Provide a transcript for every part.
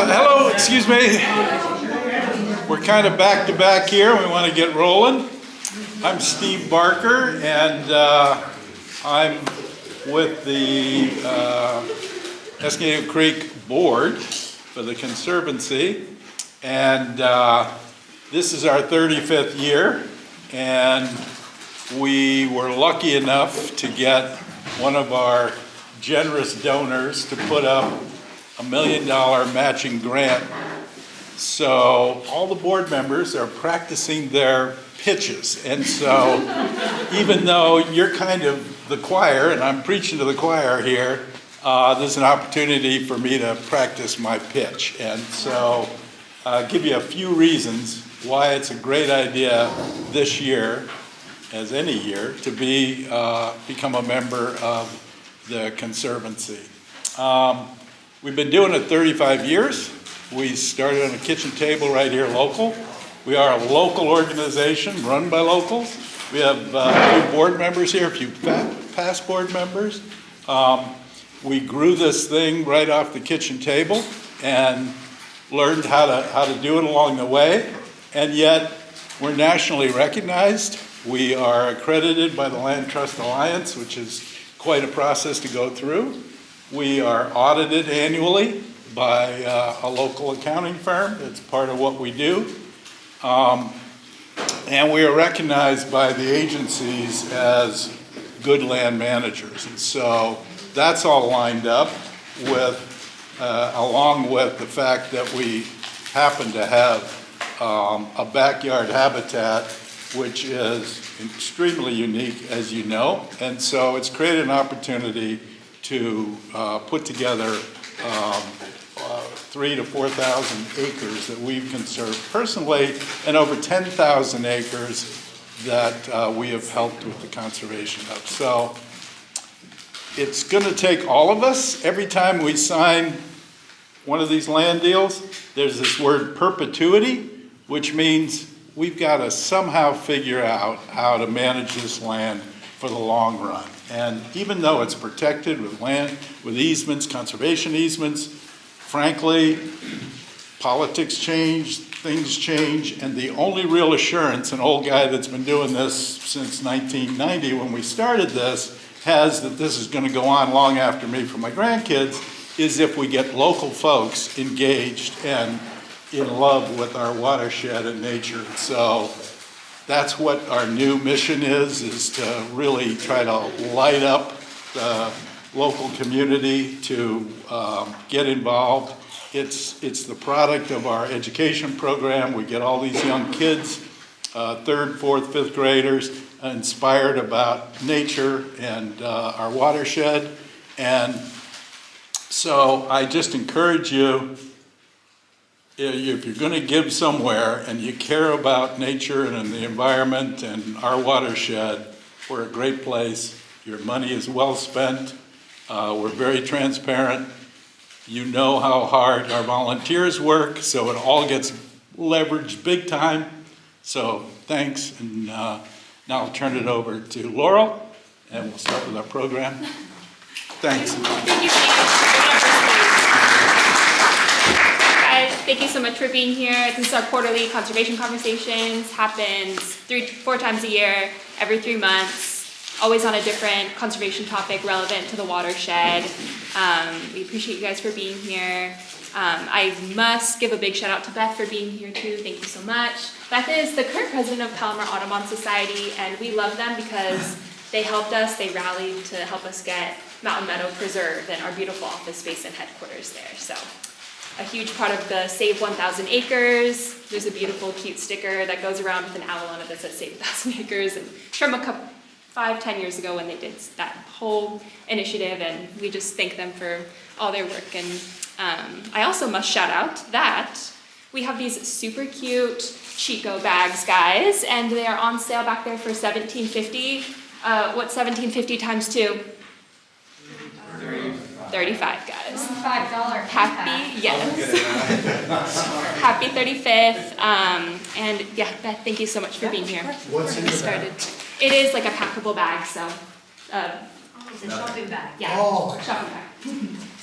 Hello, excuse me. We're kind of back to back here. We want to get rolling. I'm Steve Barker, and I'm with the Escondido Creek Board for the Conservancy, and this is our 35th year, and we were lucky enough to get one of our generous donors to put up $1 million matching grant. So all the board members are practicing their pitches. And so even though you're kind of the choir, and I'm preaching to the choir here, there's an opportunity for me to practice my pitch. And so I'll give you a few reasons why it's a great idea this year, as any year, to become a member of the Conservancy. We've been doing it 35 years. We started on a kitchen table right here local. We are a local organization run by locals. We have a few board members here, a few past board members. We grew this thing right off the kitchen table and learned how to do it along the way. And yet, we're nationally recognized. We are accredited by the Land Trust Alliance, which is quite a process to go through. We are audited annually by a local accounting firm. It's part of what we do. And we are recognized by the agencies as good land managers. And so that's all lined up with, along with the fact that we happen to have a backyard habitat, which is extremely unique, as you know. And so it's created an opportunity to put together 3,000 to 4,000 acres that we've conserved personally, and over 10,000 acres that we have helped with the conservation of. So it's going to take all of us. Every time we sign one of these land deals, there's this word perpetuity, which means we've got to somehow figure out how to manage this land for the long run. And even though it's protected with land, with easements, conservation easements, frankly, politics change, things change, and the only real assurance an old guy that's been doing this since 1990 when we started this has that this is going to go on long after me for my grandkids is if we get local folks engaged and in love with our watershed and nature. So that's what our new mission is to really try to light up the local community to get involved. It's the product of our education program. We get all these young kids, third, fourth, fifth graders, inspired about nature and our watershed. And so I just encourage you, if you're going to give somewhere and you care about nature and the environment and our watershed, we're a great place. Your money is well spent. We're very transparent. You know how hard our volunteers work, so it all gets leveraged big time. So thanks, and now I'll turn it over to Laurel, and we'll start with our program. Thanks. Thank you. Thank you so much for being here. This is our quarterly conservation conversations. Happens 3 to 4 times a year, every 3 months. always on a different conservation topic relevant to the watershed. We appreciate you guys for being here. I must give a big shout out to Beth for being here too. Thank you so much. Beth is the current president of Palomar Audubon Society, and we love them because they helped us, they rallied to help us get Mountain Meadow preserved and our beautiful office space and headquarters there. So a huge part of the Save 1,000 Acres. There's a beautiful, cute sticker that goes around with an owl on it that says Save 1,000 Acres. And from 5-10 years ago when they did that whole initiative, and we just thank them for all their work. And I also must shout out that we have these super cute Chico bags, guys, and they are on sale back there for $17.50. What's $17.50 times 2? 35, guys. $5. Happy, yes. Happy 35th. And yeah, Beth, thank you so much for being here. What's in your bag? It is like a packable bag, so. It's a shopping bag. Yeah, Oh. shopping bag.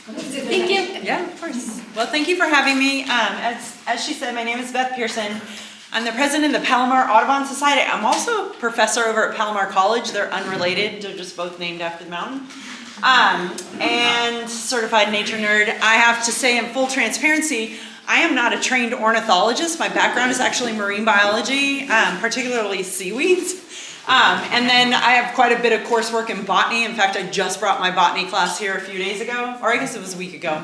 Thank you. Yeah, of course. Well, thank you for having me. As she said, my name is Beth Pearson. I'm the president of the Palomar Audubon Society. I'm also a professor over at Palomar College. They're unrelated. They're just both named after the mountain. And certified nature nerd. I have to say in full transparency, I am not a trained ornithologist. My background is actually marine biology, particularly seaweeds. And then I have quite a bit of coursework in botany. In fact, I just brought my botany class here a few days ago, or I guess it was a week ago.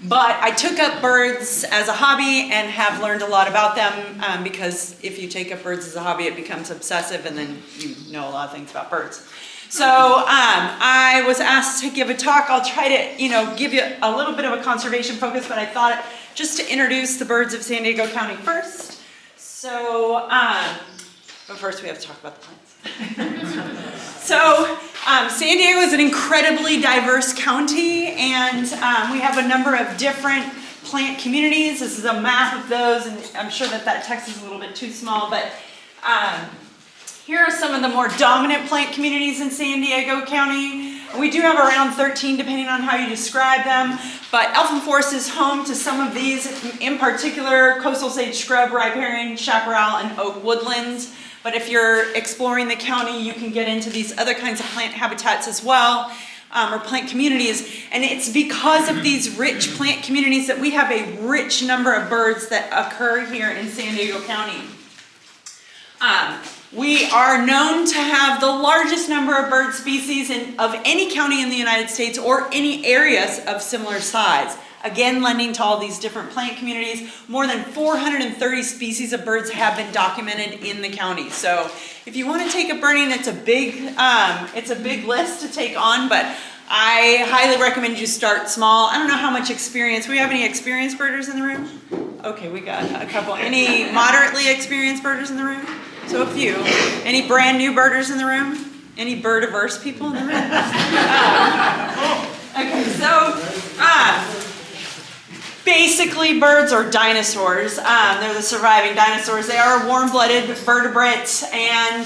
But I took up birds as a hobby and have learned a lot about them because if you take up birds as a hobby, it becomes obsessive and then you know a lot of things about birds. So I was asked to give a talk. I'll try to, give you a little bit of a conservation focus, but I thought just to introduce the birds of San Diego County first. So, but first we have to talk about the plants. So, San Diego is an incredibly diverse county, and we have a number of different plant communities. This is a map of those, and I'm sure that text is a little bit too small, but here are some of the more dominant plant communities in San Diego County. We do have around 13 depending on how you describe them, but Elfin Forest is home to some of these, in particular coastal sage scrub, riparian, chaparral, and oak woodlands. But if you're exploring the county, you can get into these other kinds of plant habitats as well, or plant communities. And it's because of these rich plant communities that we have a rich number of birds that occur here in San Diego County. We are known to have the largest number of bird species of any county in the United States or any areas of similar size. Again, lending to all these different plant communities. More than 430 species of birds have been documented in the county. So if you want to take up birding, it's a big list to take on, but I highly recommend you start small. I don't know how much experience. We have any experienced birders in the room? Okay, we got a couple. Any moderately experienced birders in the room? So a few. Any brand new birders in the room? Any bird-averse people in the room? Okay, so basically birds are dinosaurs. They're the surviving dinosaurs. They are warm-blooded vertebrates, and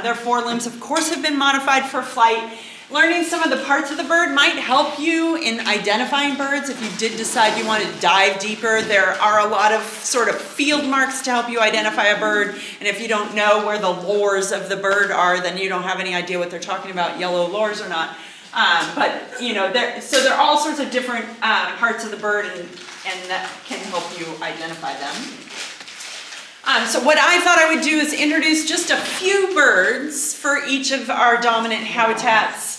their forelimbs, of course, have been modified for flight. Learning some of the parts of the bird might help you in identifying birds. If you did decide you want to dive deeper, there are a lot of sort of field marks to help you identify a bird. And if you don't know where the lores of the bird are, then you don't have any idea what they're talking about, yellow lores or not. But there are all sorts of different parts of the bird, and that can help you identify them. So what I thought I would do is introduce just a few birds for each of our dominant habitats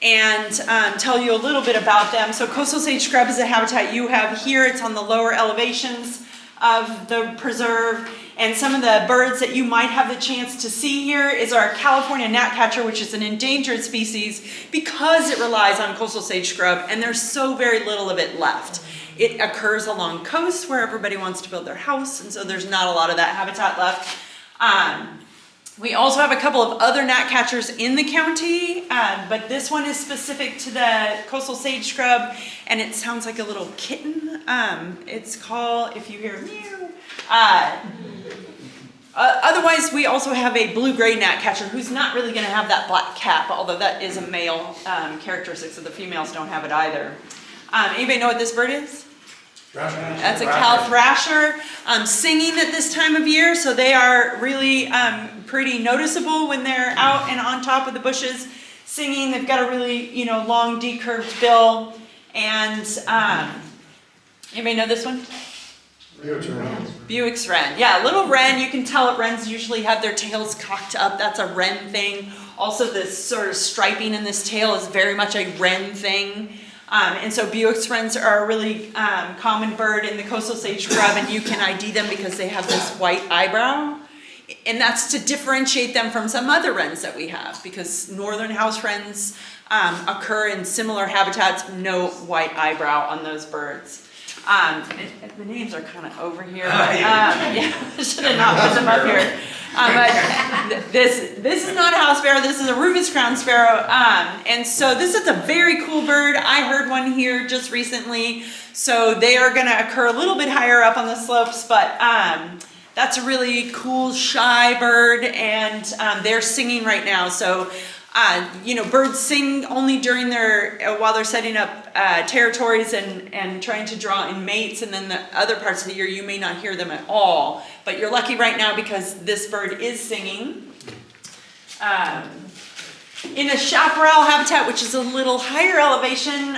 and tell you a little bit about them. So coastal sage scrub is a habitat you have here. It's on the lower elevations of the preserve. And some of the birds that you might have the chance to see here is our California gnatcatcher, which is an endangered species because it relies on coastal sage scrub, and there's so very little of it left. It occurs along coasts where everybody wants to build their house, and so there's not a lot of that habitat left. We also have a couple of other gnatcatchers in the county, but this one is specific to the coastal sage scrub, and it sounds like a little kitten. It's called, if you hear meow. Otherwise, we also have a blue-gray gnatcatcher who's not really going to have that black cap, although that is a male characteristic, so the females don't have it either. Anybody know what this bird is? That's a cow thrasher, singing at this time of year, so they are really pretty noticeable when they're out and on top of the bushes singing. They've got a really, long decurved bill, and anybody know this one? Buick's wren. Yeah, little wren. You can tell that wrens usually have their tails cocked up. That's a wren thing. Also, this sort of striping in this tail is very much a wren thing. And so Buick's wrens are a really common bird in the coastal sage scrub, and you can ID them because they have this white eyebrow. And that's to differentiate them from some other wrens that we have, because northern house wrens occur in similar habitats, no white eyebrow on those birds. The names are kind of over here, but I should have not put them up here. But this is not a house sparrow. This is a rufous crowned sparrow, and so this is a very cool bird. I heard one here just recently, so they are going to occur a little bit higher up on the slopes, but that's a really cool shy bird, and they're singing right now. So birds sing only during while they're setting up territories and trying to draw in mates, and then the other parts of the year you may not hear them at all. But you're lucky right now because this bird is singing. In a chaparral habitat, which is a little higher elevation,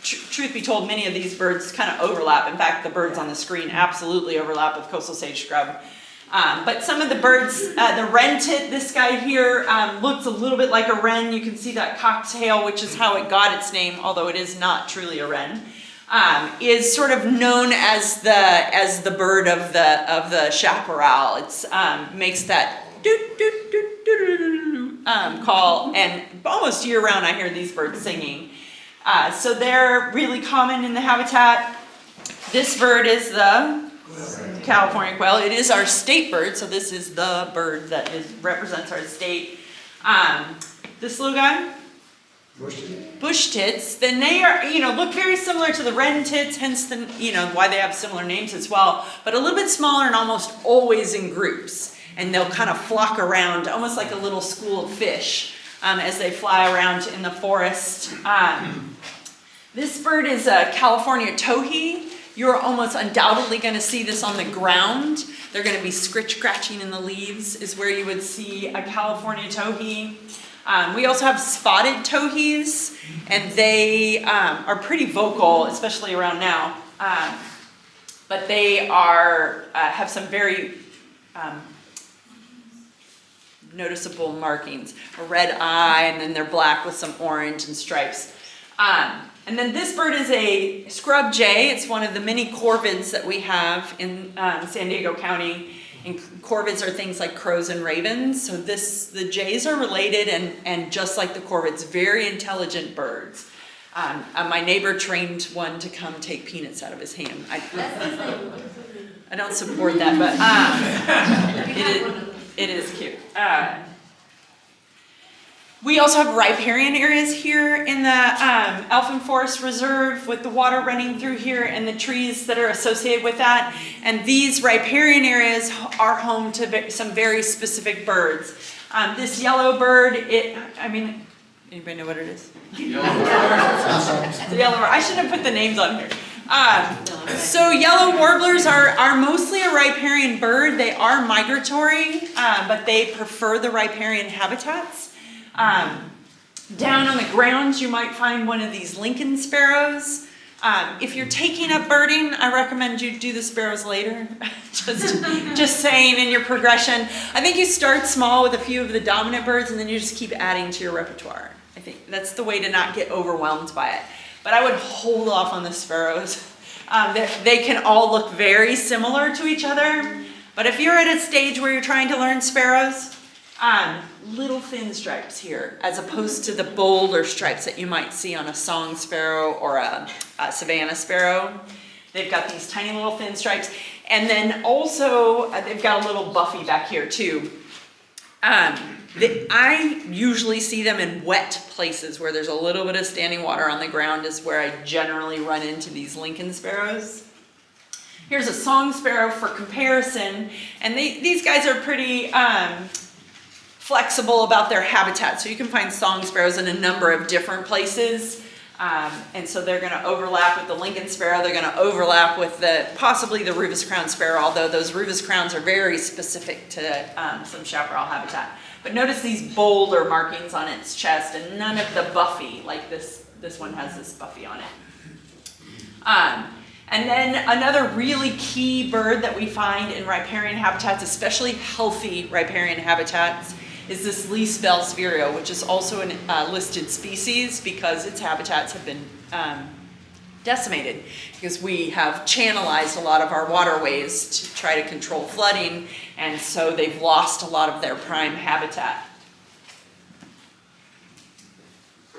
truth be told, many of these birds kind of overlap. In fact, the birds on the screen absolutely overlap with coastal sage scrub. But some of the birds, the wren tit, this guy here, looks a little bit like a wren. You can see that cocktail, which is how it got its name, although it is not truly a wren, is sort of known as the bird of the chaparral. It's makes that doot doot doot doot doot call, and almost year round I hear these birds singing. So they're really common in the habitat. This bird is the California quail. It is our state bird, so this is the bird that represents our state. This little guy, bush tits. Then they are, look very similar to the wren tits, hence the, why they have similar names as well. But a little bit smaller and almost always in groups, and they'll kind of flock around, almost like a little school of fish, as they fly around in the forest. This bird is a California towhee. You're almost undoubtedly going to see this on the ground. They're going to be scratching in the leaves is where you would see a California towhee. We also have spotted towhees, and they are pretty vocal, especially around now. But they have some very noticeable markings. A red eye, and then they're black with some orange and stripes. And then this bird is a scrub jay. It's one of the many corvids that we have in San Diego County. And corvids are things like crows and ravens. So the jays are related, and just like the corvids, very intelligent birds. My neighbor trained one to come take peanuts out of his hand. I don't support that, but it is cute. We also have riparian areas here in the Elfin Forest Reserve, with the water running through here and the trees that are associated with that. And these riparian areas are home to some very specific birds. This yellow bird, anybody know what it is? Yellow bird. The yellow bird. I should have put the names on here. So yellow warblers are mostly a riparian bird. They are migratory, but they prefer the riparian habitats. Down on the ground, you might find one of these Lincoln sparrows. If you're taking up birding, I recommend you do the sparrows later. just saying, in your progression. I think you start small with a few of the dominant birds, and then you just keep adding to your repertoire. I think that's the way to not get overwhelmed by it. But I would hold off on the sparrows. They can all look very similar to each other. But if you're at a stage where you're trying to learn sparrows, little thin stripes here, as opposed to the bolder stripes that you might see on a song sparrow or a Savannah sparrow. They've got these tiny little thin stripes. And then also, they've got a little buffy back here too. I usually see them in wet places where there's a little bit of standing water on the ground, is where I generally run into these Lincoln sparrows. Here's a song sparrow for comparison, and these guys are pretty flexible about their habitat. So you can find song sparrows in a number of different places. And so they're gonna overlap with the Lincoln sparrow, they're gonna overlap with possibly the rufous crowned sparrow, although those rufous crowns are very specific to some chaparral habitat. But notice these bolder markings on its chest and none of the buffy, like this one has this buffy on it. And then another really key bird that we find in riparian habitats, especially healthy riparian habitats, is this least-bell's vireo, which is also a listed species because its habitats have been decimated because we have channelized a lot of our waterways to try to control flooding, and so they've lost a lot of their prime habitat.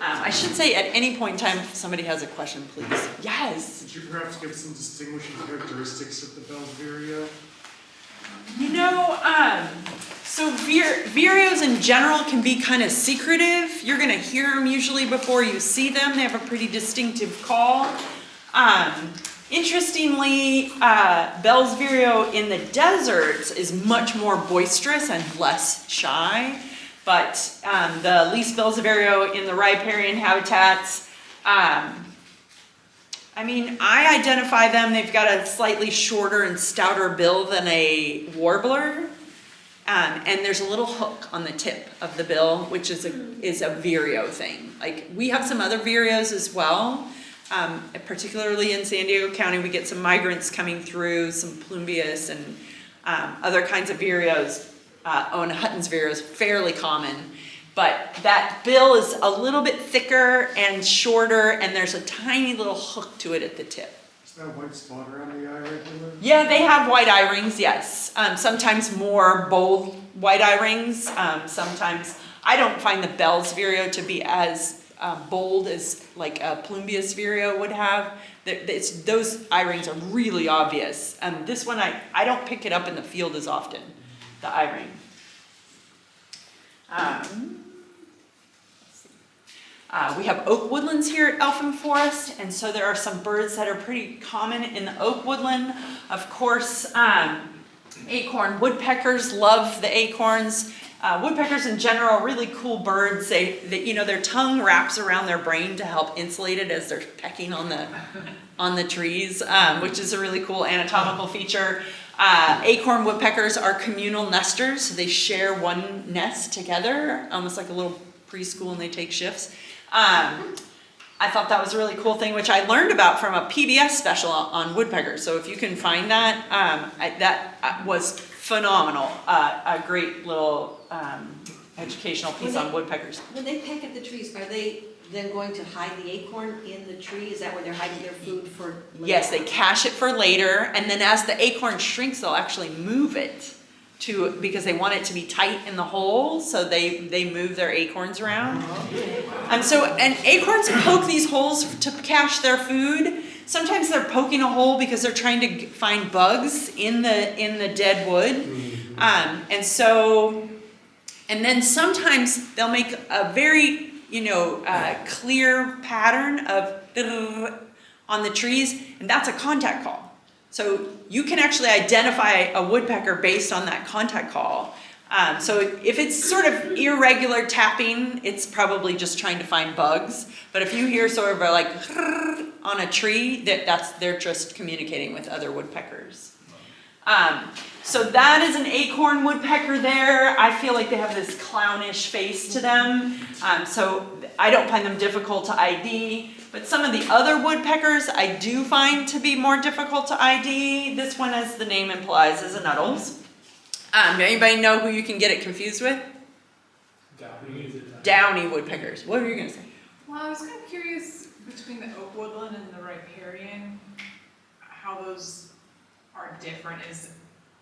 I should say at any point in time, if somebody has a question, please. Yes? Could you perhaps give some distinguishing characteristics of the Bell's vireo? You know, so vireos in general can be kind of secretive. You're gonna hear them usually before you see them. They have a pretty distinctive call. Interestingly, Bell's vireo in the deserts is much more boisterous and less shy. But the least Bell's vireo in the riparian habitats, I mean, I identify them, they've got a slightly shorter and stouter bill than a warbler. And there's a little hook on the tip of the bill, which is a vireo thing. Like, we have some other vireos as well. Particularly in San Diego County, we get some migrants coming through, some plumbeous and other kinds of vireos. Hutton's vireo is fairly common, but that bill is a little bit thicker and shorter, and there's a tiny little hook to it at the tip. Is that a white spot around the eye regular? Yeah, they have white eye rings, yes. Sometimes more bold white eye rings. Sometimes, I don't find the Bell's vireo to be as bold as like a plumbeous vireo would have. Those eye rings are really obvious. This one, I don't pick it up in the field as often. The eye ring. We have oak woodlands here at Elfin Forest, and so there are some birds that are pretty common in the oak woodland. Of course, acorn woodpeckers love the acorns. Woodpeckers in general are really cool birds. They their tongue wraps around their brain to help insulate it as they're pecking on the trees, which is a really cool anatomical feature. Acorn woodpeckers are communal nesters, so they share one nest together, almost like a little preschool, and they take shifts. I thought that was a really cool thing, which I learned about from a PBS special on woodpeckers. So if you can find that, that was phenomenal. A great little educational piece on woodpeckers. When they peck at the trees, are they then going to hide the acorn in the tree? Is that where they're hiding their food for later? Yes, they cache it for later, and then as the acorn shrinks, they'll actually move it because they want it to be tight in the hole, so they move their acorns around. And acorns poke these holes to cache their food. Sometimes they're poking a hole because they're trying to find bugs in the dead wood. And then sometimes they'll make a very clear pattern of on the trees, and that's a contact call. So you can actually identify a woodpecker based on that contact call. So if it's sort of irregular tapping, it's probably just trying to find bugs. But if you hear sort of like on a tree, they're just communicating with other woodpeckers. So that is an acorn woodpecker there. I feel like they have this clownish face to them. So I don't find them difficult to ID. But some of the other woodpeckers I do find to be more difficult to ID. This one, as the name implies, is a Nuttall's. Anybody know who you can get it confused with? Downy woodpeckers. What were you going to say? Well, I was kind of curious between the oak woodland and the riparian, how those are different. Is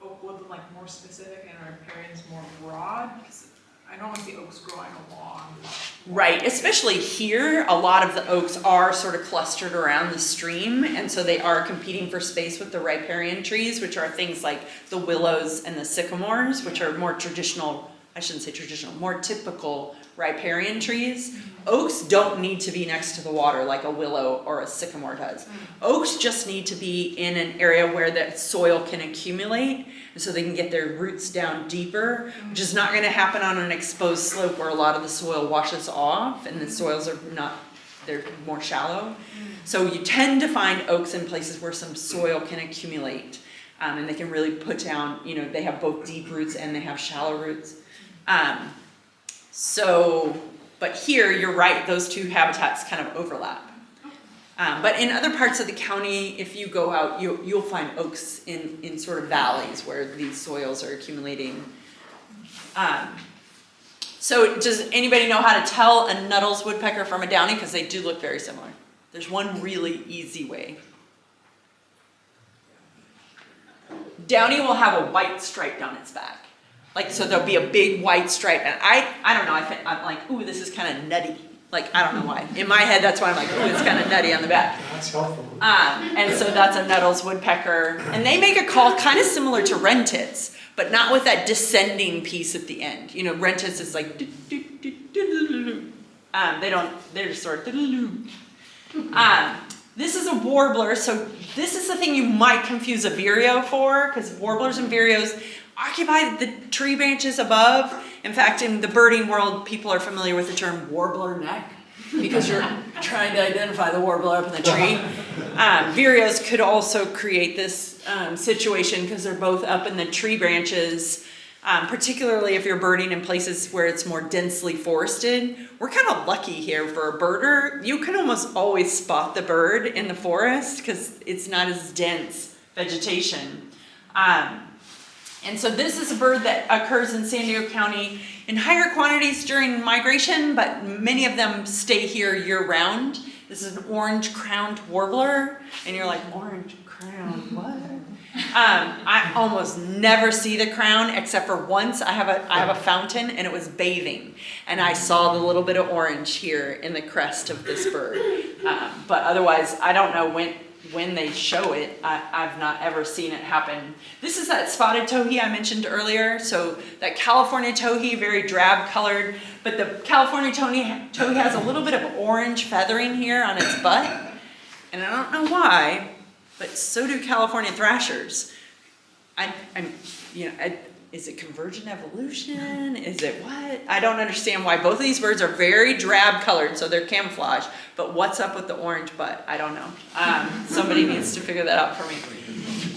oak woodland like more specific and riparian's more broad? Because I normally see oaks growing along. Right, especially here, a lot of the oaks are sort of clustered around the stream, and so they are competing for space with the riparian trees, which are things like the willows and the sycamores, which are more traditional, I shouldn't say traditional, more typical riparian trees. Oaks don't need to be next to the water like a willow or a sycamore does. Oaks just need to be in an area where the soil can accumulate, and so they can get their roots down deeper, which is not going to happen on an exposed slope where a lot of the soil washes off and the soils are not, they're more shallow. So you tend to find oaks in places where some soil can accumulate. And they can really put down, you know, they have both deep roots and they have shallow roots. But here, you're right, those two habitats kind of overlap. But in other parts of the county, if you go out, you'll find oaks in sort of valleys where these soils are accumulating. So does anybody know how to tell a Nuttall's woodpecker from a downy? Because they do look very similar. There's one really easy way. Downy will have a white stripe down its back. Like, so there'll be a big white stripe. And I don't know, I'm like, ooh, this is kind of nutty. Like, I don't know why. In my head, that's why I'm like, ooh, it's kind of nutty on the back. That's helpful. And so that's a Nuttall's woodpecker. And they make a call kind of similar to wren tits, but not with that descending piece at the end. You know, wren tits is like, they're just sort of, this is a warbler, so this is the thing you might confuse a vireo for, because warblers and vireos occupy the tree branches above. In fact, in the birding world, people are familiar with the term warbler neck, because you're trying to identify the warbler up in the tree. Vireos could also create this situation because they're both up in the tree branches, particularly if you're birding in places where it's more densely forested. We're kind of lucky here for a birder. You can almost always spot the bird in the forest because it's not as dense vegetation. And so this is a bird that occurs in San Diego County in higher quantities during migration, but many of them stay here year-round. This is an orange-crowned warbler, and you're like, orange-crowned what? I almost never see the crown except for once. I have a fountain, and it was bathing, and I saw the little bit of orange here in the crest of this bird. But otherwise, I don't know when they show it. I've not ever seen it happen. This is that spotted towhee I mentioned earlier. So that California towhee, very drab colored, but the California towhee has a little bit of orange feathering here on its butt. And I don't know why, but so do California thrashers. Is it convergent evolution? Is it what? I don't understand why. Both of these birds are very drab colored, so they're camouflage. But what's up with the orange butt? I don't know. Somebody needs to figure that out for me.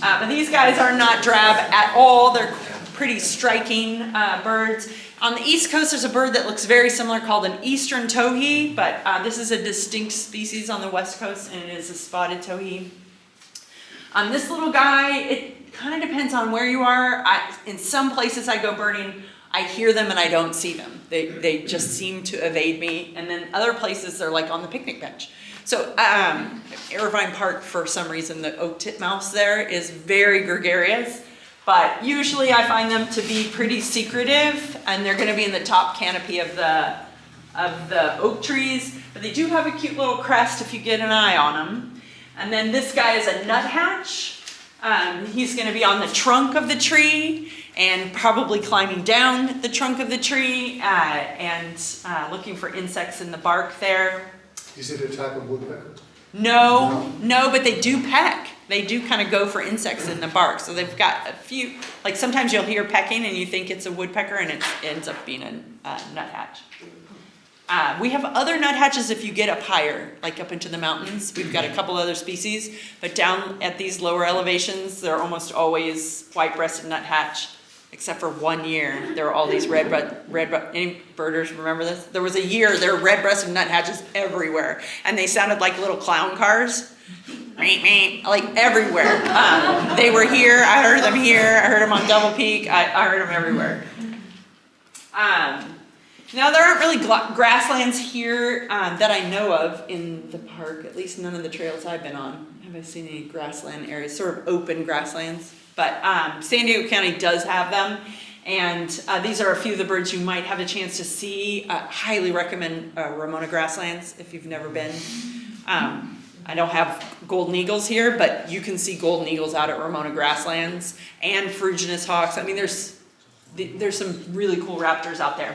But these guys are not drab at all. They're pretty striking birds. On the East Coast, there's a bird that looks very similar called an eastern towhee, but this is a distinct species on the West Coast, and it is a spotted towhee. This little guy, it kind of depends on where you are. In some places I go birding, I hear them and I don't see them. They just seem to evade me. And then other places they're like on the picnic bench. So Irvine Park, for some reason, the oak titmouse there is very gregarious. But usually I find them to be pretty secretive, and they're going to be in the top canopy of the oak trees. But they do have a cute little crest if you get an eye on them. And then this guy is a nuthatch. He's going to be on the trunk of the tree and probably climbing down the trunk of the tree and looking for insects in the bark there. Is it a type of woodpecker? No, but they do peck. They do kind of go for insects in the bark. So they've got a few, like sometimes you'll hear pecking and you think it's a woodpecker, and it ends up being a nuthatch. We have other nuthatches if you get up higher, like up into the mountains. We've got a couple other species, but down at these lower elevations, they're almost always white-breasted nuthatch, except for 1 year. There were all these any birders remember this? There was a year there were red-breasted nuthatches everywhere, and they sounded like little clown cars, like everywhere. They were here. I heard them here. I heard them on Double Peak. I heard them everywhere. Now, there aren't really grasslands here that I know of in the park, at least none of the trails I've been on. Have I seen any grassland areas, sort of open grasslands? But San Diego County does have them, and these are a few of the birds you might have a chance to see. Highly recommend Ramona grasslands if you've never been. I don't have golden eagles here, but you can see golden eagles out at Ramona grasslands and ferruginous hawks. I mean, there's some really cool raptors out there.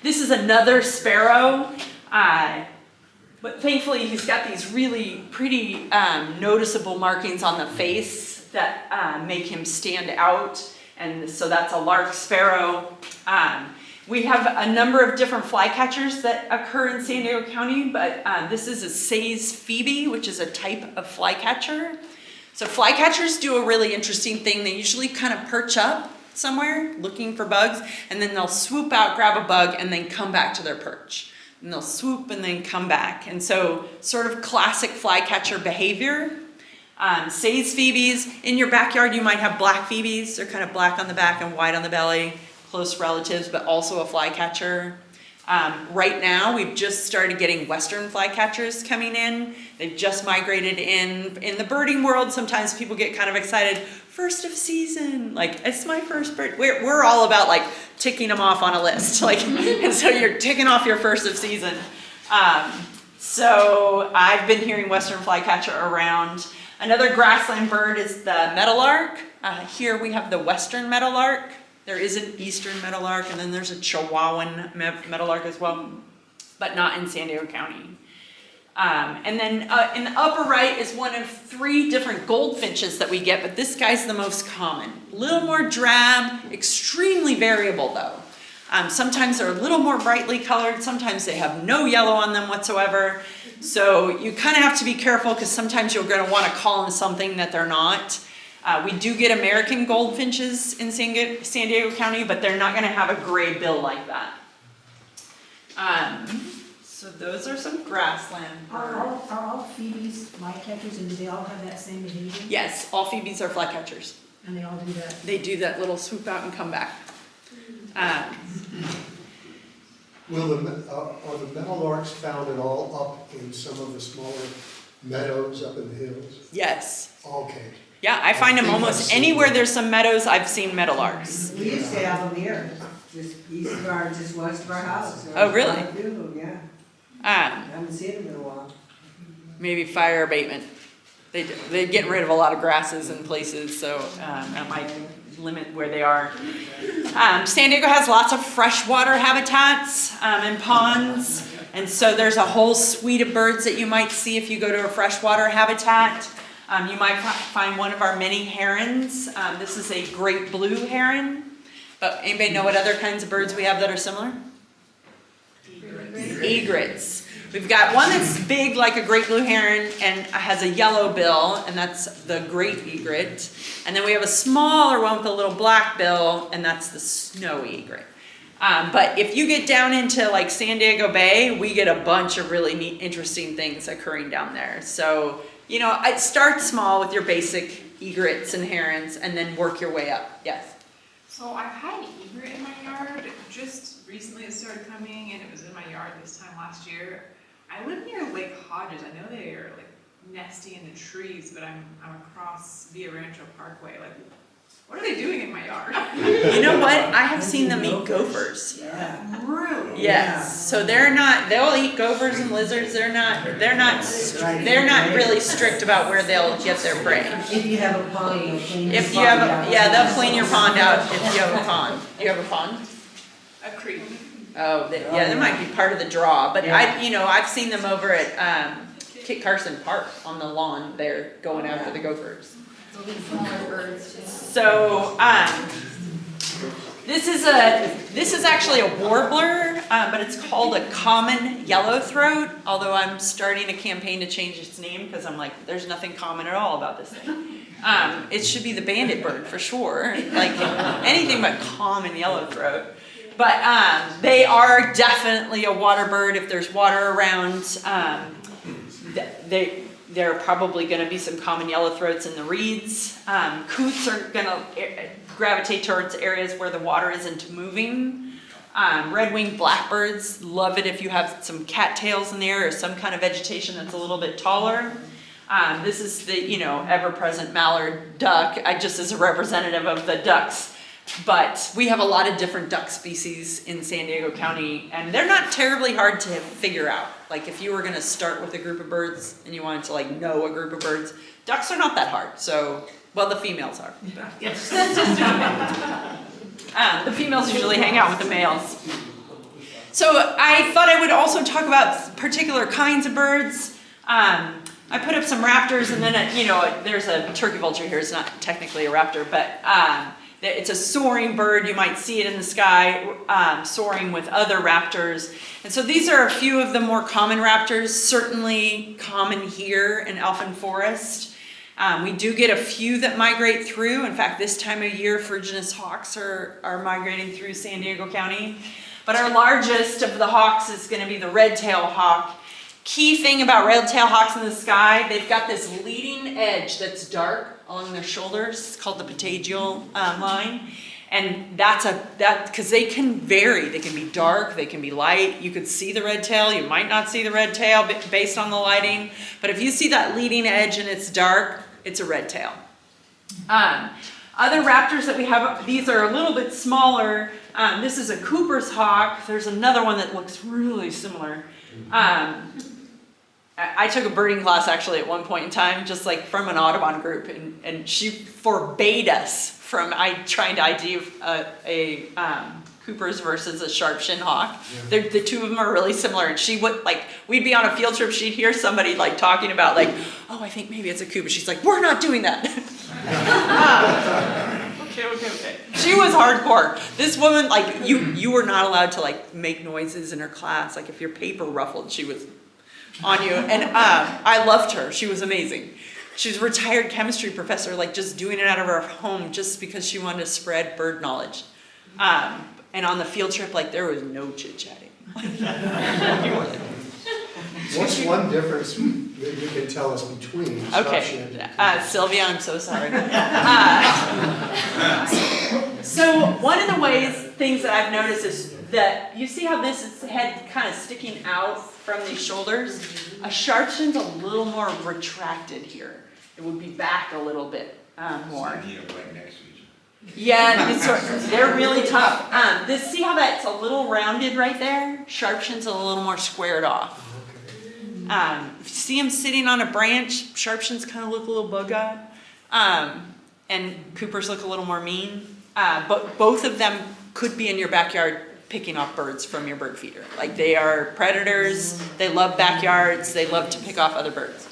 This is another sparrow, but thankfully he's got these really pretty noticeable markings on the face that make him stand out, and so that's a lark sparrow. We have a number of different flycatchers that occur in San Diego County, but this is a Say's phoebe, which is a type of flycatcher. So flycatchers do a really interesting thing. They usually kind of perch up somewhere looking for bugs, and then they'll swoop out, grab a bug, and then come back to their perch. And they'll swoop and then come back. And so sort of classic flycatcher behavior. Say's phoebes. In your backyard, you might have black phoebes. They're kind of black on the back and white on the belly. Close relatives, but also a flycatcher. Right now, we've just started getting western flycatchers coming in. They've just migrated in. In the birding world, sometimes people get kind of excited. First of season, like it's my first bird. We're all about like ticking them off on a list, like, and so you're ticking off your first of season. So I've been hearing western flycatcher around. Another grassland bird is the meadowlark. Here we have the western meadowlark. There is an eastern meadowlark, and then there's a Chihuahuan meadowlark as well, but not in San Diego County. And then in the upper right is one of 3 different goldfinches that we get, but this guy's the most common. A little more drab, extremely variable though. Sometimes they're a little more brightly colored, sometimes they have no yellow on them whatsoever. So you kind of have to be careful because sometimes you're going to want to call them something that they're not. We do get American goldfinches in San Diego County, but they're not going to have a gray bill like that. So those are some grassland Are birds. all phoebes flycatchers, and do they all have that same behavior? Yes, all phoebes are flycatchers. And they all do that? They do that little swoop out and come back. Are the meadowlarks found at all up in some of the smaller meadows up in the hills? Yes. Okay. Yeah, I find them I think I've almost seen anywhere them. there's some meadows, I've seen meadowlarks. We used to have them here, just east of our, just west of our house. Oh, really? I do, yeah. Um, Haven't seen them in a while. maybe fire abatement. They're getting rid of a lot of grasses in places, so that might limit where they are. San Diego has lots of freshwater habitats and ponds, and so there's a whole suite of birds that you might see if you go to a freshwater habitat. You might find one of our many herons. This is a great blue heron. But anybody know what other kinds of birds we have that are similar? Egrets. We've got one that's big like a great blue heron and has a yellow bill, and that's the great egret. And then we have a smaller one with a little black bill, and that's the snowy egret. But if you get down into like San Diego Bay, we get a bunch of really neat, interesting things occurring down there. So, you know, I'd start small with your basic egrets and herons and then work your way up. Yes? So I've had an egret in my yard, just recently it started coming, and it was in my yard this time last year. I live near Lake Hodges. I know they are like nesty in the trees, but I'm across Via Rancho Parkway. Like, what are they doing in my yard? You know what? I have seen them eat gophers. Yeah. Really? Yes. So they'll eat gophers and lizards. They're not really strict about where they'll get their prey. If you have a pond, they'll clean your If you have pond out. they'll clean your pond out if you have a pond. Do you have a pond? A creek. Oh, that might be part of the draw. But Yeah. I've seen them over at Kit Carson Park on the lawn there going after the gophers. So this is actually a warbler, but it's called a common yellowthroat. Although I'm starting a campaign to change its name because I'm like, there's nothing common at all about this thing. It should be the bandit bird for sure, like anything but common yellowthroat. But they are definitely a water bird. If there's water around, there are probably going to be some common yellowthroats in the reeds. Coots are going to gravitate towards areas where the water isn't moving. Red-winged blackbirds love it if you have some cattails in there or some kind of vegetation that's a little bit taller. This is the ever-present mallard duck, just as a representative of the ducks. But we have a lot of different duck species in San Diego County, and they're not terribly hard to figure out. Like if you were going to start with a group of birds and you wanted to like know a group of birds, ducks are not that hard. So, well, the females are. Yes. The females usually hang out with the males. So I thought I would also talk about particular kinds of birds. I put up some raptors, and then there's a turkey vulture here. It's not technically a raptor, but It's a soaring bird. You might see it in the sky, soaring with other raptors. And so these are a few of the more common raptors, certainly common here in Elfin Forest. We do get a few that migrate through. In fact, this time of year, ferruginous hawks are migrating through San Diego County. But our largest of the hawks is going to be the red-tailed hawk. Key thing about red-tailed hawks in the sky, they've got this leading edge that's dark along their shoulders. It's called the patagial line. And that's because they can vary. They can be dark, they can be light. You could see the red tail, you might not see the red tail based on the lighting. But if you see that leading edge and it's dark, it's a red tail. Other raptors that we have, these are a little bit smaller. This is a Cooper's hawk. There's another one that looks really similar. I took a birding class actually at one point in time, just like from an Audubon group, and she forbade us from trying to ID a Cooper's versus a sharp-shinned hawk. Yeah. The two of them are really similar, and she would, like, we'd be on a field trip, she'd hear somebody like talking about like, oh, I think maybe it's a Cooper. She's like, we're not doing that. Okay. She was hardcore. This woman, like, you were not allowed to like make noises in her class. Like if your paper ruffled, she was on you. And I loved her. She was amazing. She was a retired chemistry professor, like just doing it out of her home just because she wanted to spread bird knowledge. And on the field trip, like there was no chit-chatting. What's one difference that you can tell us between Okay, Sylvia, I'm so sorry. So one of the things that I've noticed is that you see how this is head kind of sticking out from these shoulders? A sharp-shinn's a little more retracted here. It would be back a little bit more. Right next to each other. Yeah, they're really tough. See how that's a little rounded right there? Sharp-shin's a little more squared off. If you see them sitting on a branch, sharp-shins kind of look a little bug-eyed. And Coopers look a little more mean. But both of them could be in your backyard picking off birds from your bird feeder. Like they are predators, they love backyards, they love to pick off other birds.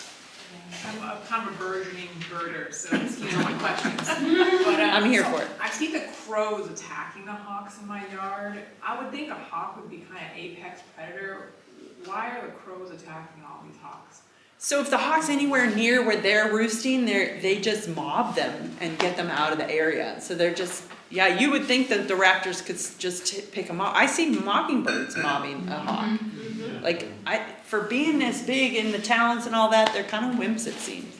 I'm kind of a burgeoning birder, so excuse all my questions. But, I'm here for it. I see the crows attacking the hawks in my yard. I would think a hawk would be kind of apex predator. Why are the crows attacking all these hawks? So if the hawk's anywhere near where they're roosting, they just mob them and get them out of the area. So they're just, yeah, you would think that the raptors could just pick them off. I see mockingbirds mobbing a hawk. Like, for being this big in the talons and all that, they're kind of wimps, it seems.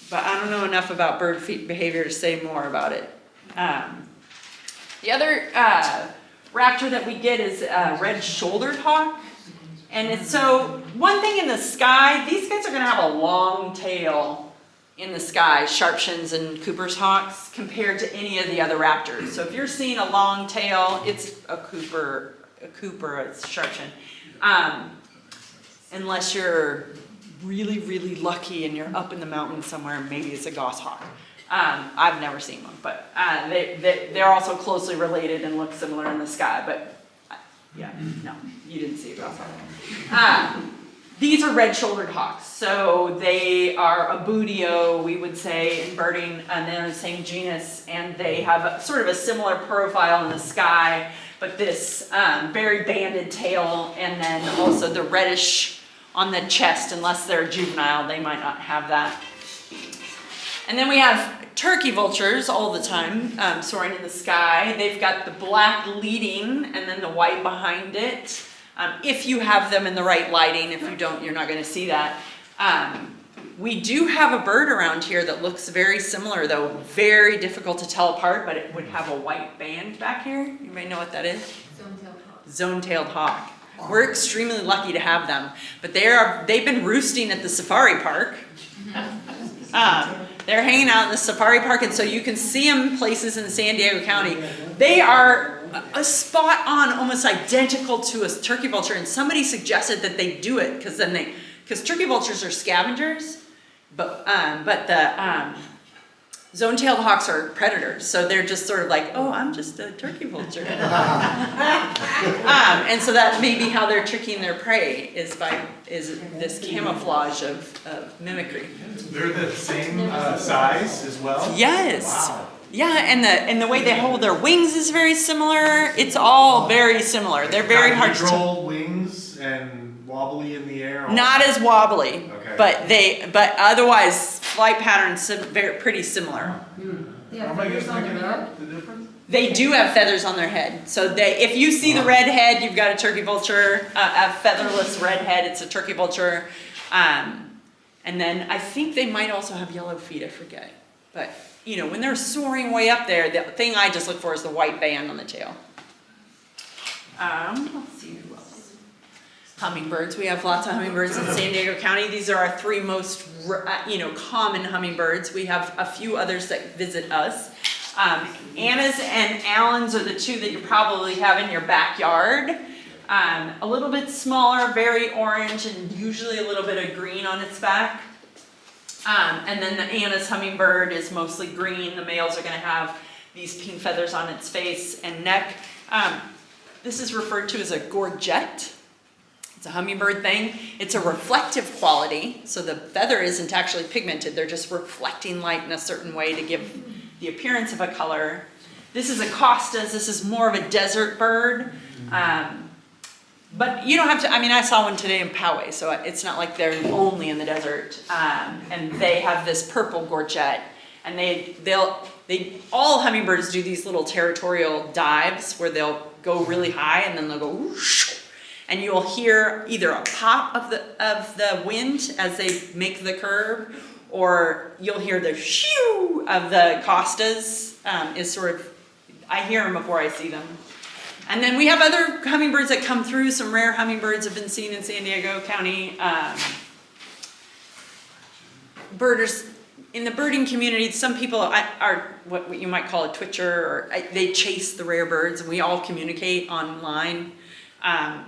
But I don't know enough about bird behavior to say more about it. The other raptor that we get is red-shouldered hawk. And so one thing in the sky, these guys are going to have a long tail in the sky, sharp-shins and Cooper's hawks, compared to any of the other raptors. So if you're seeing a long tail, it's a Cooper, it's sharp-shin. Unless you're really, really lucky and you're up in the mountains somewhere, maybe it's a goshawk. I've never seen one, but they're also closely related and look similar in the sky, but yeah, no, you didn't see a goshawk. These are red-shouldered hawks, so they are a boodio, we would say, in birding, and they're the same genus, and they have sort of a similar profile in the sky, but this very banded tail, and then also the reddish on the chest. Unless they're juvenile, they might not have that. And then we have turkey vultures all the time, soaring in the sky. They've got the black leading and then the white behind it. If you have them in the right lighting, if you don't, you're not going to see that. We do have a bird around here that looks very similar, though very difficult to tell apart, but it would have a white band back here. You may know what that is? Zone-tailed hawk. We're extremely lucky to have them, but they've been roosting at the safari park. They're hanging out in the safari park, and so you can see them places in San Diego County. They are a spot on, almost identical to a turkey vulture, and somebody suggested that they do it because turkey vultures are scavengers, but the zone-tailed hawks are predators, so they're just sort of like, oh, I'm just a turkey vulture. And so that may be how they're tricking their prey, is this camouflage of mimicry. They're the same size as well? Yes. Wow. Yeah, and the way they hold their wings is very similar. It's all very similar. They're very hard to Neutral wings and wobbly in the air. not as wobbly, Okay. but otherwise flight patterns pretty similar. Yeah, How am I feathers gonna on pick their it head. up? The difference? They do have feathers on their head. So if you see the red head, you've got a turkey vulture. A featherless red head, it's a turkey vulture. And then I think they might also have yellow feet, I forget. But, you know, when they're soaring way up there, the thing I just look for is the white band on the tail. Let's see who else. Hummingbirds. We have lots of hummingbirds in San Diego County. These are our three most, common hummingbirds. We have a few others that visit us. Anna's and Allen's are the two that you probably have in your backyard. A little bit smaller, very orange, and usually a little bit of green on its back. And then the Anna's hummingbird is mostly green. The males are going to have these pink feathers on its face and neck. This is referred to as a gorget. It's a hummingbird thing. It's a reflective quality, so the feather isn't actually pigmented. They're just reflecting light in a certain way to give the appearance of a color. This is a costas. This is more of a desert bird. But you don't have to, I saw one today in Poway, so it's not like they're only in the desert. And they have this purple gorget. And all hummingbirds do these little territorial dives where they'll go really high and then they'll go whoosh. And you'll hear either a pop of the wind as they make the curve, or you'll hear the shoo of the costas. I hear them before I see them. And then we have other hummingbirds that come through. Some rare hummingbirds have been seen in San Diego County. Birders in the birding community, some people are what you might call a twitcher, or they chase the rare birds, and we all communicate online.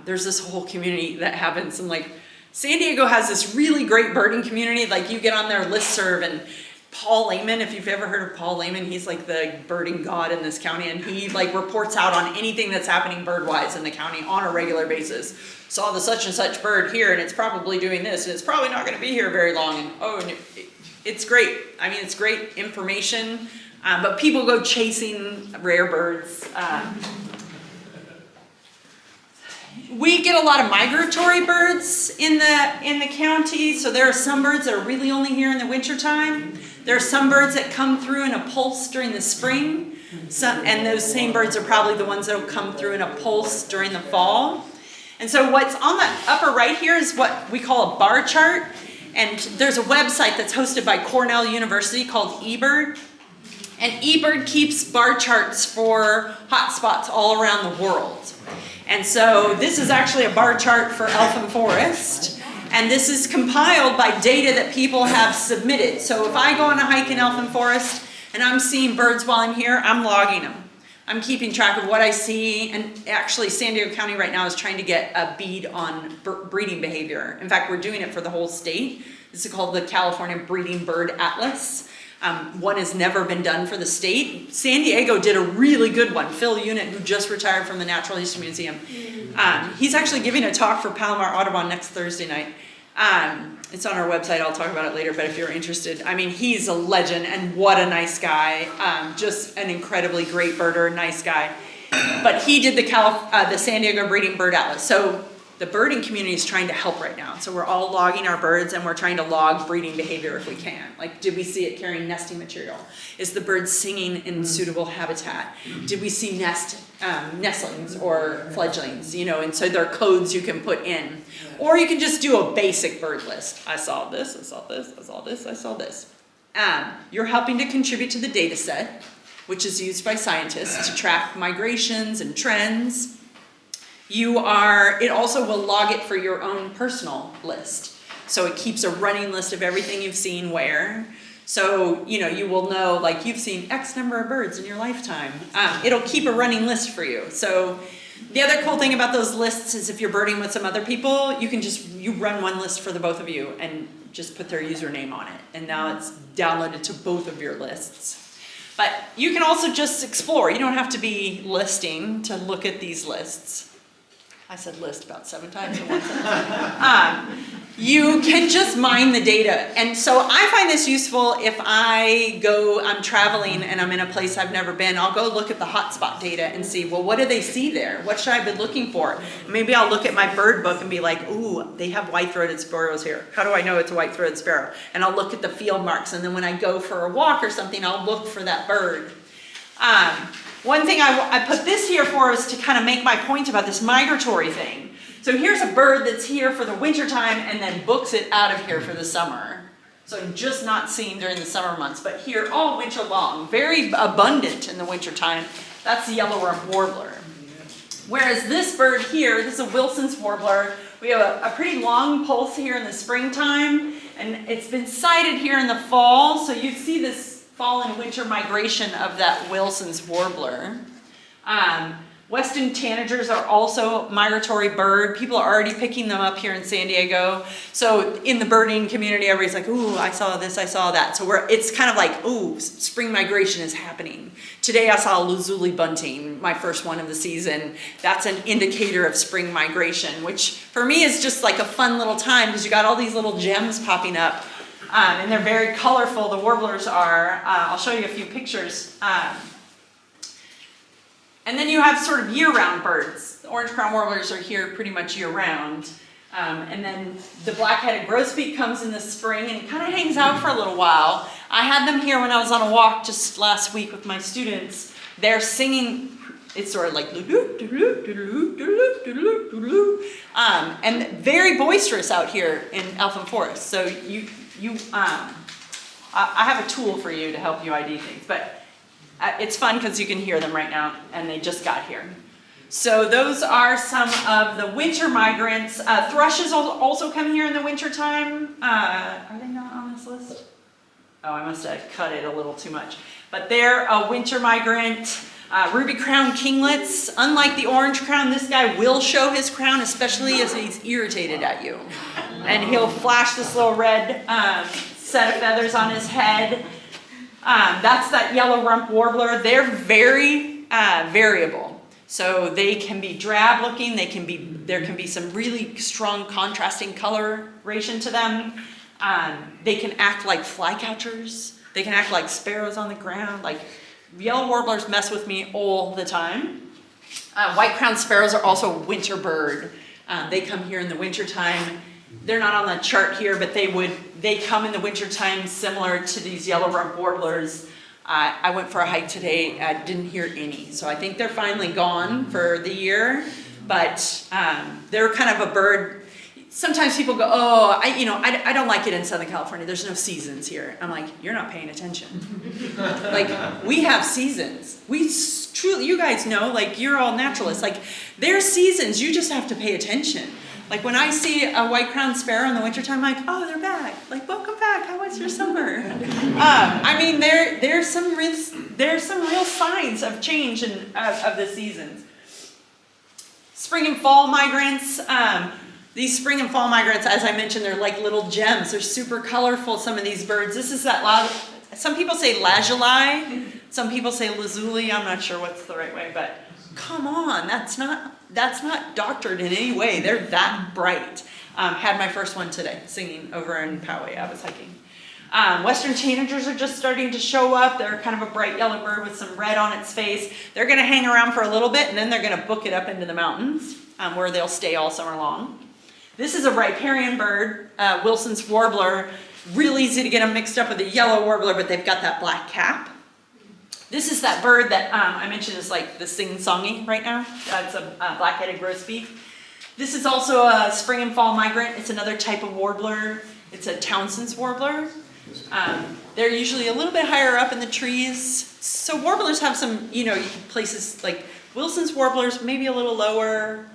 There's this whole community that happens, and like San Diego has this really great birding community. Like you get on their listserv, and Paul Lehman, if you've ever heard of Paul Lehman, he's like the birding god in this county, and he like reports out on anything that's happening bird-wise in the county on a regular basis. Saw the such and such bird here, and it's probably doing this, and it's probably not going to be here very long. And it's great. It's great information, but people go chasing rare birds. We get a lot of migratory birds in the county, so there are some birds that are really only here in the wintertime. There are some birds that come through in a pulse during the spring, and those same birds are probably the ones that will come through in a pulse during the fall. And so what's on the upper right here is what we call a bar chart, and there's a website that's hosted by Cornell University called eBird, and eBird keeps bar charts for hotspots all around the world. And so this is actually a bar chart for Elfin Forest, and this is compiled by data that people have submitted. So if I go on a hike in Elfin Forest and I'm seeing birds while I'm here, I'm logging them. I'm keeping track of what I see, and actually San Diego County right now is trying to get a bead on breeding behavior. In fact, we're doing it for the whole state. This is called the California Breeding Bird Atlas. One has never been done for the state. San Diego did a really good one. Phil Unit, who just retired from the Natural History Museum, he's actually giving a talk for Palomar Audubon next Thursday night. It's on our website. I'll talk about it later, but if you're interested, he's a legend, and what a nice guy. Just an incredibly great birder, nice guy. But he did the San Diego Breeding Bird Atlas. So the birding community is trying to help right now. So we're all logging our birds, and we're trying to log breeding behavior if we can. Like, did we see it carrying nesting material? Is the bird singing in suitable habitat? Did we see nestlings or fledglings? And so there are codes you can put in. Or you can just do a basic bird list. I saw this, I saw this, I saw this, I saw this. You're helping to contribute to the data set, which is used by scientists to track migrations and trends. It also will log it for your own personal list. So it keeps a running list of everything you've seen where. So, you will know, like, you've seen X number of birds in your lifetime. It'll keep a running list for you. So the other cool thing about those lists is if you're birding with some other people, you run one list for the both of you and just put their username on it. And now it's downloaded to both of your lists. But you can also just explore. You don't have to be listing to look at these lists. I said list about 7 times in one sentence. you can just mine the data. And so I find this useful if I'm traveling and I'm in a place I've never been. I'll go look at the hotspot data and see, well, what do they see there? What should I be looking for? Maybe I'll look at my bird book and be like, ooh, they have white-throated sparrows here. How do I know it's a white-throated sparrow? And I'll look at the field marks, and then when I go for a walk or something, I'll look for that bird. One thing I put this here for is to kind of make my point about this migratory thing. So here's a bird that's here for the winter time and then books it out of here for the summer. So just not seen during the summer months, but here all winter long, very abundant in the winter time. That's the yellow rump warbler. Whereas this bird here, this is a Wilson's warbler. We have a pretty long pulse here in the springtime, and it's been sighted here in the fall. So you see this fall and winter migration of that Wilson's warbler. Western tanagers are also a migratory bird. People are already picking them up here in San Diego. So in the birding community, everybody's like, ooh, I saw this, I saw that. So it's kind of like, ooh, spring migration is happening. Today I saw a lazuli bunting, my first one of the season. That's an indicator of spring migration, which for me is just like a fun little time because you got all these little gems popping up. And they're very colorful, the warblers are. I'll show you a few pictures. And then you have sort of year-round birds. The orange crown warblers are here pretty much year-round. And then the black-headed grosbeak comes in the spring and kind of hangs out for a little while. I had them here when I was on a walk just last week with my students. They're singing, it's sort of like, and very boisterous out here in Elfin Forest. So I have a tool for you to help you ID things. But it's fun because you can hear them right now, and they just got here. So those are some of the winter migrants. Thrushes also come here in the winter time. Are they not on this list? Oh, I must have cut it a little too much. But they're a winter migrant. Ruby crown kinglets. Unlike the orange crown, this guy will show his crown, especially if he's irritated at you. And he'll flash this little red set of feathers on his head. That's that yellow rump warbler. They're very variable. So they can be drab looking. There can be some really strong contrasting coloration to them. They can act like flycatchers. They can act like sparrows on the ground. Like yellow warblers mess with me all the time. White-crowned sparrows are also a winter bird. They come here in the wintertime. They're not on the chart here, but they come in the wintertime similar to these yellow rump warblers. I went for a hike today, I didn't hear any. So I think they're finally gone for the year, but they're kind of a bird. Sometimes people go, oh, I don't like it in Southern California. There's no seasons here. I'm like, you're not paying attention. Like, we have seasons. Truly, you guys know, like, you're all naturalists. Like, there's seasons, you just have to pay attention. Like when I see a white-crowned sparrow in the wintertime, I'm like, oh, they're back. Like, welcome back. How was your summer? I mean, there's some real signs of change of the seasons. Spring and fall migrants. These spring and fall migrants, as I mentioned, they're like little gems. They're super colorful, some of these birds. This is some people say lazuli, some people say lazuli. I'm not sure what's the right way, but come on, that's not doctored in any way. They're that bright. Had my first one today, singing over in Poway. I was hiking. Western tanagers are just starting to show up. They're kind of a bright yellow bird with some red on its face. They're going to hang around for a little bit, and then they're going to book it up into the mountains, where they'll stay all summer long. This is a riparian bird, Wilson's warbler. Real easy to get them mixed up with a yellow warbler, but they've got that black cap. This is that bird that I mentioned is like the sing-songy right now. It's a black-headed grosbeak. This is also a spring and fall migrant. It's another type of warbler. It's a Townsend's warbler. They're usually a little bit higher up in the trees. So warblers have some, places like Wilson's warblers, maybe a little lower,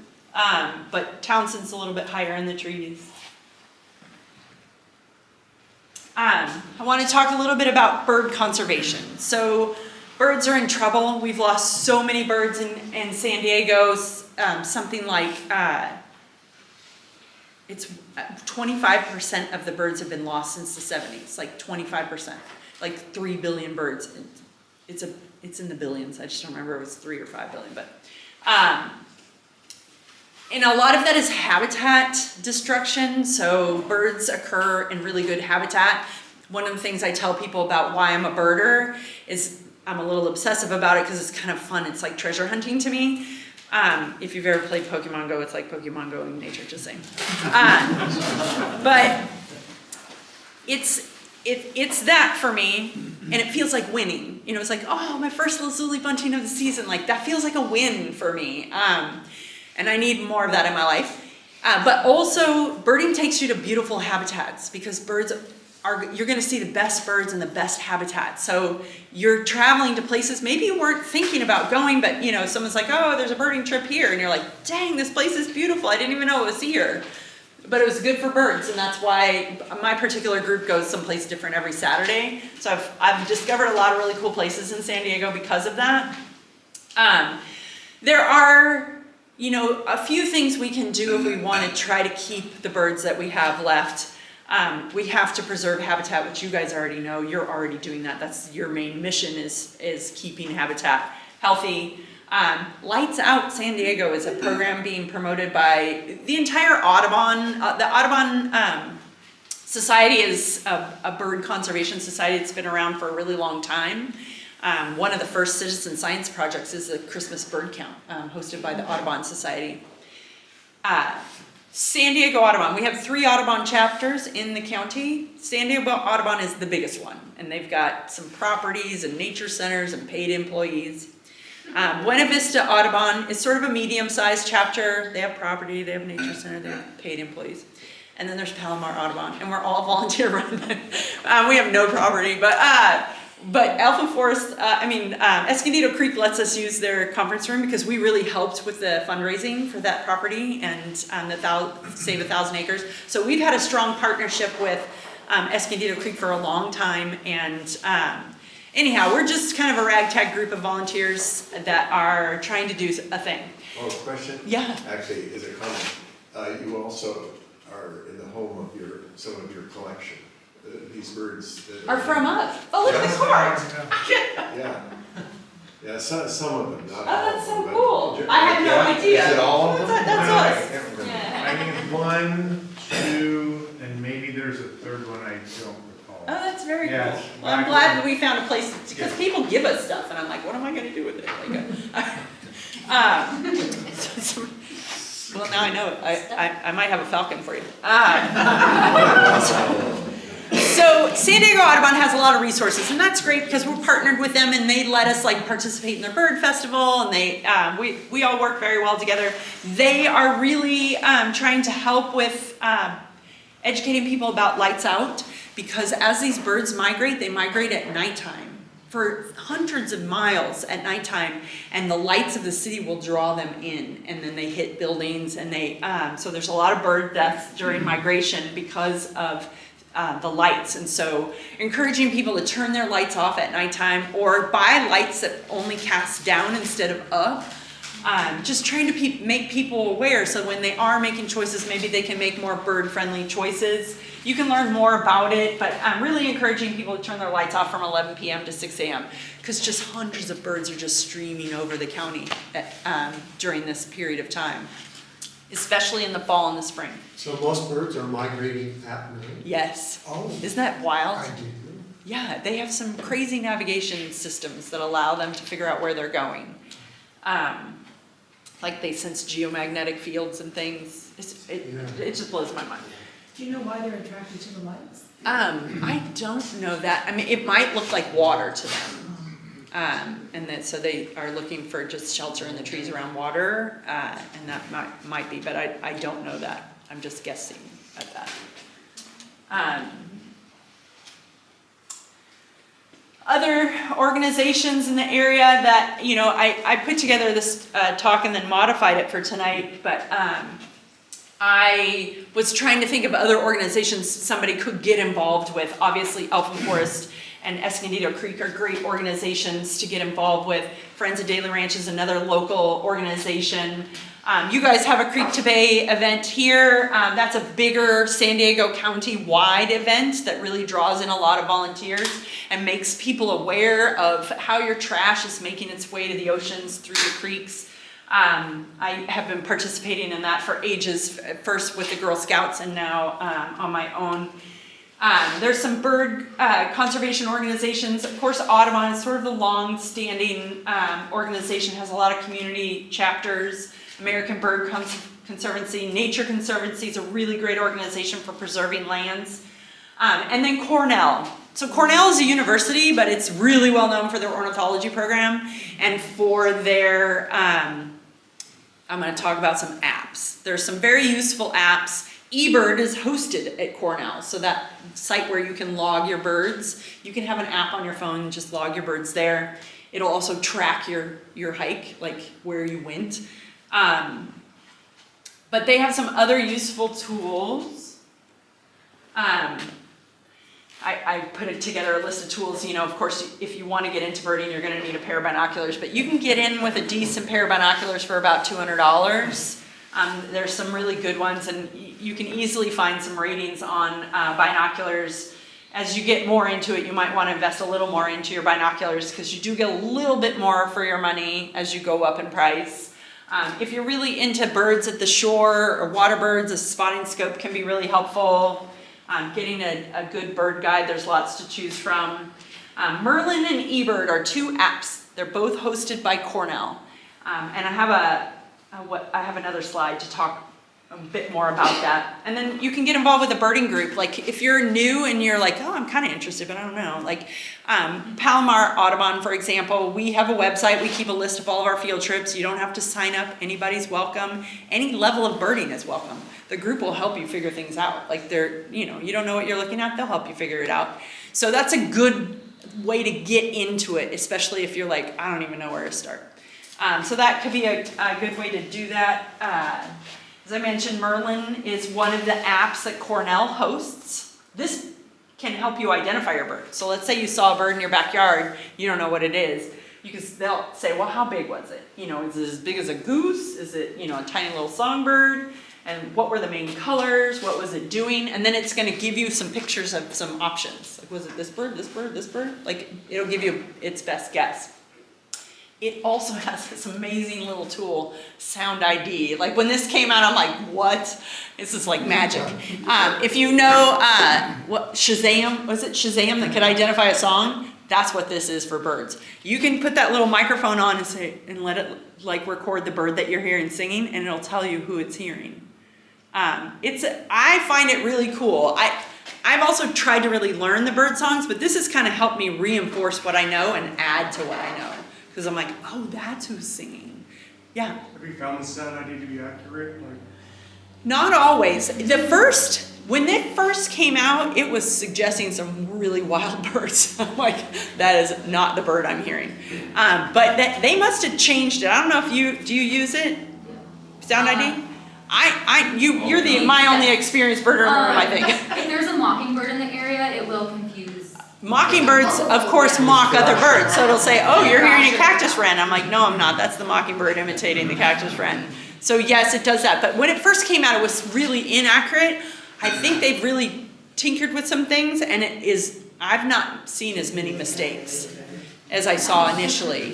but Townsend's a little bit higher in the trees. I want to talk a little bit about bird conservation. So birds are in trouble. We've lost so many birds in San Diego. Something like it's 25% of the birds have been lost since the 70s. Like 25%, like 3 billion birds. It's in the billions. I just don't remember if it was 3 or 5 billion, but And a lot of that is habitat destruction, so birds occur in really good habitat. One of the things I tell people about why I'm a birder is I'm a little obsessive about it because it's kind of fun. It's like treasure hunting to me. If you've ever played Pokemon Go, it's like Pokemon Go in nature, just saying. But it's that for me, and it feels like winning. You know, it's like, oh, my first lazuli bunting of the season. Like, that feels like a win for me. And I need more of that in my life. But also, birding takes you to beautiful habitats because you're gonna see the best birds in the best habitat. So you're traveling to places maybe you weren't thinking about going, but you know, someone's like, oh, there's a birding trip here. And you're like, dang, this place is beautiful. I didn't even know it was here. But it was good for birds, and that's why my particular group goes someplace different every Saturday. So I've discovered a lot of really cool places in San Diego because of that. There are, you know, a few things we can do if we want to try to keep the birds that we have left. We have to preserve habitat, which you guys already know. You're already doing that. That's your main mission is keeping habitat healthy. Lights Out San Diego is a program being promoted by the entire Audubon. The Audubon Society is a bird conservation society that's been around for a really long time. One of the first citizen science projects is the Christmas bird count, hosted by the Audubon Society. San Diego Audubon, we have 3 Audubon chapters in the county. San Diego Audubon is the biggest one, and they've got some properties and nature centers and paid employees. Buena Vista Audubon is sort of a medium-sized chapter. They have property, they have nature center, they have paid employees. And then there's Palomar Audubon, and we're all volunteer run. We have no property, but Elfin Forest, Escondido Creek lets us use their conference room because we really helped with the fundraising for that property and Save 1,000 Acres. So we've had a strong partnership with Escondido Creek for a long time, and anyhow, we're just kind of a ragtag group of volunteers that are trying to do a thing. Oh, question? Yeah. Actually, is a comment. You also are in the home of some of your collection. These birds that Are from us. Oh, look at the card. Yeah. Yeah, some of them, not all that's of so them. cool. I had no idea. Is it all of them? That's No, I us. can't remember. Yeah. I mean, 1, 2, and maybe there's a third one I don't recall. Oh, that's very Yeah, cool. it's Well, I'm back glad when- that we found a place, because people give us stuff, and I'm like, what am I gonna do with it? Well, now I know. I might have a falcon for you. So San Diego Audubon has a lot of resources, and that's great because we're partnered with them, and they let us like participate in their bird festival, and they we all work very well together. They are really trying to help with educating people about Lights Out, because as these birds migrate, they migrate at nighttime for hundreds of miles at nighttime, and the lights of the city will draw them in, and then they hit buildings, and they so there's a lot of bird deaths during migration because of the lights. And so encouraging people to turn their lights off at nighttime or buy lights that only cast down instead of up. Just trying to make people aware, so when they are making choices, maybe they can make more bird-friendly choices. You can learn more about it, but I'm really encouraging people to turn their lights off from 11 p.m. to 6 a.m. because just hundreds of birds are just streaming over the county during this period of time, especially in the fall and the spring. So most birds are migrating at night? Yes. Oh. Isn't that wild? I didn't know. Yeah, they have some crazy navigation systems that allow them to figure out where they're going. Like they sense geomagnetic fields and things. It just blows my mind. Do you know why they're attracted to the lights? I don't know that. I mean, it might look like water to them. So they are looking for just shelter in the trees around water, and that might be, but I don't know that. I'm just guessing at that. Other organizations in the area that, you know, I put together this talk and then modified it for tonight, but I was trying to think of other organizations somebody could get involved with. Obviously, Elfin Forest and Escondido Creek are great organizations to get involved with. Friends of Daily Ranch is another local organization. You guys have a Creek to Bay event here. That's a bigger San Diego County-wide event that really draws in a lot of volunteers and makes people aware of how your trash is making its way to the oceans through the creeks. I have been participating in that for ages, first with the Girl Scouts and now on my own. There's some bird conservation organizations. Of course, Audubon is sort of the long-standing organization, has a lot of community chapters. American Bird Conservancy, Nature Conservancy is a really great organization for preserving lands. And then Cornell. So Cornell is a university, but it's really well known for their ornithology program and for their, I'm going to talk about some apps. There's some very useful apps. eBird is hosted at Cornell, so that site where you can log your birds. You can have an app on your phone and just log your birds there. It'll also track your hike, like where you went. But they have some other useful tools. I put together a list of tools. You know, of course, if you want to get into birding, you're going to need a pair of binoculars, but you can get in with a decent pair of binoculars for about $200. There's some really good ones, and you can easily find some ratings on binoculars. As you get more into it, you might want to invest a little more into your binoculars because you do get a little bit more for your money as you go up in price. If you're really into birds at the shore or water birds, a spotting scope can be really helpful. Getting a good bird guide, there's lots to choose from. Merlin and eBird are two apps. They're both hosted by Cornell. And I have another slide to talk a bit more about that. And then you can get involved with a birding group. Like if you're new and you're like, oh, I'm kind of interested, but I don't know. Like Palomar Audubon, for example, we have a website. We keep a list of all of our field trips. You don't have to sign up. Anybody's welcome. Any level of birding is welcome. The group will help you figure things out. Like you don't know what you're looking at, they'll help you figure it out. So that's a good way to get into it, especially if you're like, I don't even know where to start. So that could be a good way to do that. As I mentioned, Merlin is one of the apps that Cornell hosts. This can help you identify your bird. So let's say you saw a bird in your backyard, you don't know what it is. They'll say, well, how big was it? Is it as big as a goose? Is it, a tiny little songbird? And what were the main colors? What was it doing? And then it's going to give you some pictures of some options. Like, was it this bird, this bird, this bird? Like, it'll give you its best guess. It also has this amazing little tool, Sound ID. Like when this came out, I'm like, what? This is like magic. If you know what Shazam, was it Shazam that could identify a song? That's what this is for birds. You can put that little microphone on and let it like record the bird that you're hearing singing, and it'll tell you who it's hearing. I find it really cool. I've also tried to really learn the bird songs, but this has kind of helped me reinforce what I know and add to what I know. Because I'm like, oh, that's who's singing. Yeah. Have you found the sound ID to be accurate? Not always. When it first came out, it was suggesting some really wild birds. I'm like, that is not the bird I'm hearing. But they must have changed it. I don't know if do you use it? Sound ID? You're my only experienced birder in the room, I think. If there's a mockingbird in the area, it will confuse. Mockingbirds, of course, mock other birds. So it'll say, oh, you're hearing a cactus wren. I'm like, no, I'm not. That's the mockingbird imitating the cactus wren. So yes, it does that. But when it first came out, it was really inaccurate. I think they've really tinkered with some things, and I've not seen as many mistakes as I saw initially.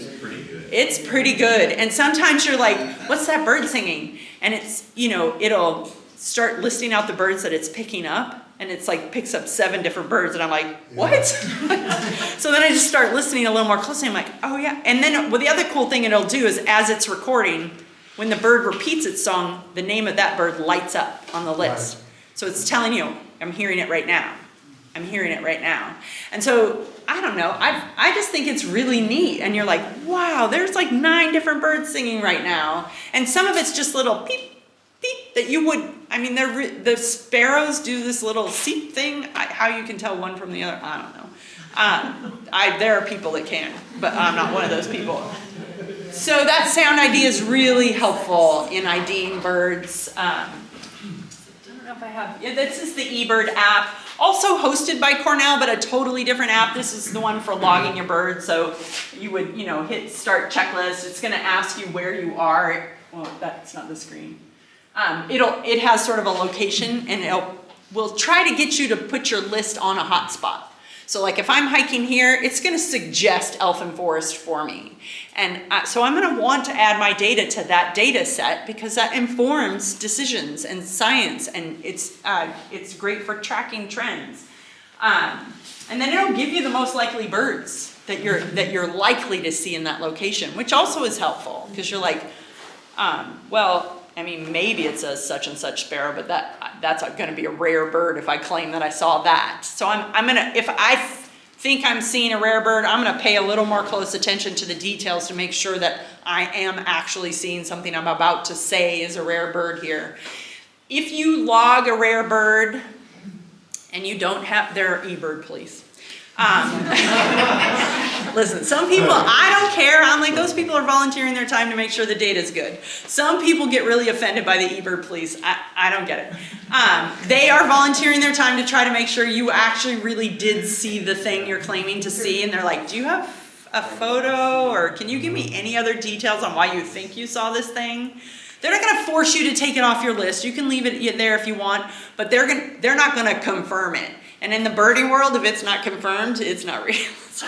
It's pretty good. And sometimes you're like, what's that bird singing? And it's, it'll start listing out the birds that it's picking up. And it's like picks up 7 different birds, and I'm like, what? So then I just start listening a little more closely. I'm like, oh yeah. And then the other cool thing it'll do is as it's recording, when the bird repeats its song, the name of that bird lights up on the list. Right. So it's telling you, I'm hearing it right now. I'm hearing it right now. And so, I don't know, I just think it's really neat. And you're like, wow, there's like 9 different birds singing right now. And some of it's just little peep, that you would, the sparrows do this little seep thing. How you can tell one from the other, I don't know. There are people that can, but I'm not one of those people. So that sound ID is really helpful in IDing birds. I don't know if I have, this is the eBird app. Also hosted by Cornell, but a totally different app. This is the one for logging your birds. So you would, hit start checklist. It's gonna ask you where you are. Well, that's not the screen. It has sort of a location, and will try to get you to put your list on a hotspot. So like if I'm hiking here, it's gonna suggest Elfin Forest for me. And so I'm gonna want to add my data to that data set because that informs decisions and science, and it's great for tracking trends. And then it'll give you the most likely birds that you're likely to see in that location, which also is helpful because you're like, well, I mean, maybe it says such and such sparrow, but that's going to be a rare bird if I claim that I saw that. So I'm gonna, if I think I'm seeing a rare bird, I'm gonna pay a little more close attention to the details to make sure that I am actually seeing something I'm about to say is a rare bird here. If you log a rare bird and you don't have, they're eBird, please. Listen, some people, I don't care. I'm like, those people are volunteering their time to make sure the data's good. Some people get really offended by the eBird police. I don't get it. They are volunteering their time to try to make sure you actually really did see the thing you're claiming to see. And they're like, do you have a photo, or can you give me any other details on why you think you saw this thing? They're not going to force you to take it off your list. You can leave it there if you want, but they're not going to confirm it. And in the birding world, if it's not confirmed, it's not real. So